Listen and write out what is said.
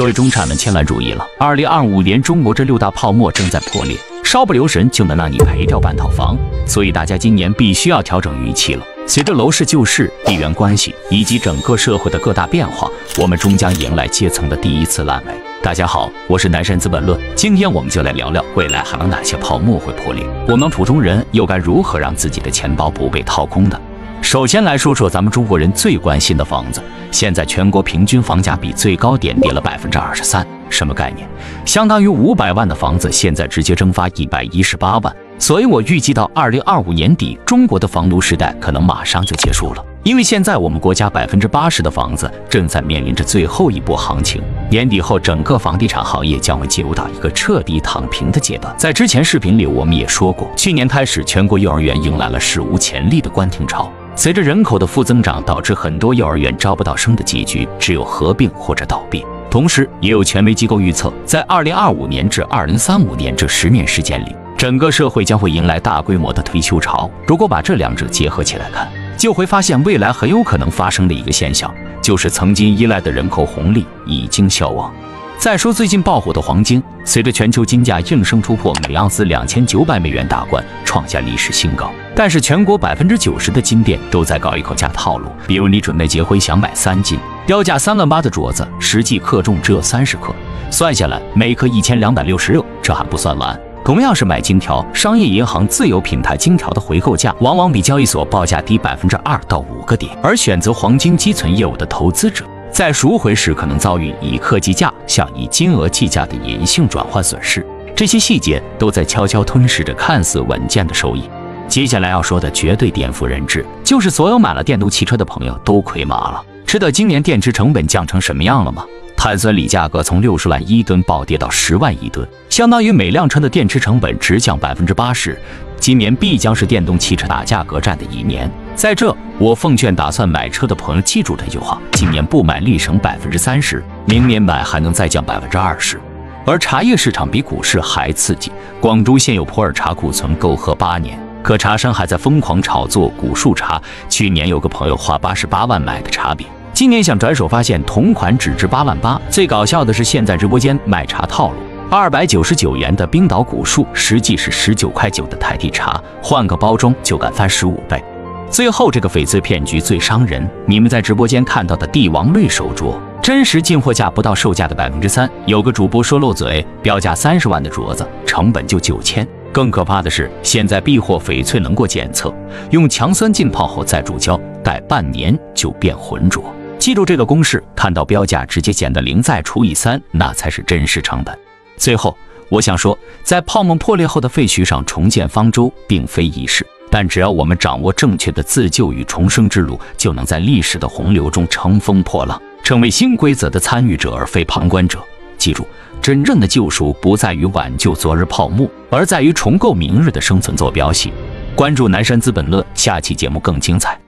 各位中产们千万注意了，2025年中国这6大泡沫正在破裂，稍不留神就能让你赔掉半套房，所以大家今年必须要调整预期了。随着楼市救市、地缘关系以及整个社会的各大变化，我们终将迎来阶层的第一次烂尾。大家好，我是南山资本论，今天我们就来聊聊未来还有哪些泡沫会破裂，我们普通人又该如何让自己的钱包不被掏空的。首先来说说咱们中国人最关心的房子，现在全国平均房价比最高点跌了23%，什么概念？相当于500万的房子现在直接蒸发118万。所以我预计到2025年底，中国的房奴时代可能马上就结束了。因为现在我们国家80%的房子正在面临着最后一波行情，年底后整个房地产行业将会进入到一个彻底躺平的阶段。在之前视频里我们也说过，去年开始全国幼儿园迎来了史无前例的关停潮，随着人口的负增长，导致很多幼儿园招不到生的结局只有合并或者倒闭。同时也有权威机构预测，在2025年至2035年这10年时间里，整个社会将会迎来大规模的退休潮。如果把这两者结合起来看，就会发现未来很有可能发生的一个现象，就是曾经依赖的人口红利已经消亡。再说最近爆火的黄金，随着全球金价应声突破每盎司2900美元大关，创下历史新高。但是全国90%的金店都在搞一口价套路，比如你准备结婚想买3斤，标价3万8的镯子，实际克重只有30克，算下来每克1266，这还不算完。同样是买金条，商业银行自有品牌金条的回购价往往比交易所报价低2%到5个点，而选择黄金积存业务的投资者，在赎回时可能遭遇以克计价向以金额计价的隐性转换损失，这些细节都在悄悄吞噬着看似稳健的收益。接下来要说的绝对颠覆认知，就是所有买了电动汽车的朋友都亏麻了。知道今年电池成本降成什么样了吗？碳酸锂价格从60万1吨暴跌到10万1吨，相当于每辆车的电池成本直降80%。今年必将是电动汽车打价格战的一年。在这，我奉劝打算买车的朋友记住这句话：今年不买立省30%，明年买还能再降20%。而茶叶市场比股市还刺激，广州现有普洱茶库存够喝8年。可茶商还在疯狂炒作古树茶，去年有个朋友花88万买的茶饼，今年想转手发现同款只值8万8。最搞笑的是，现在直播间卖茶套路，299元的冰岛古树实际是19.9块的泰迪茶，换个包装就敢翻15倍。最后这个翡翠骗局最伤人，你们在直播间看到的帝王绿手镯，真实进货价不到售价的3%。有个主播说漏嘴，标价30万的镯子成本就9000。更可怕的是，现在必货翡翠能够检测，用强酸浸泡后再注胶，待半年就变浑浊。记住这个公式，看到标价直接减的0再除以3，那才是真实成本。最后我想说，在泡沫破裂后的废墟上重建方舟并非易事，但只要我们掌握正确的自救与重生之路，就能在历史的洪流中乘风破浪，成为新规则的参与者而非旁观者。记住，真正的救赎不在于挽救昨日泡沫，而在于重构明日的生存坐标系。关注南山资本论，下期节目更精彩。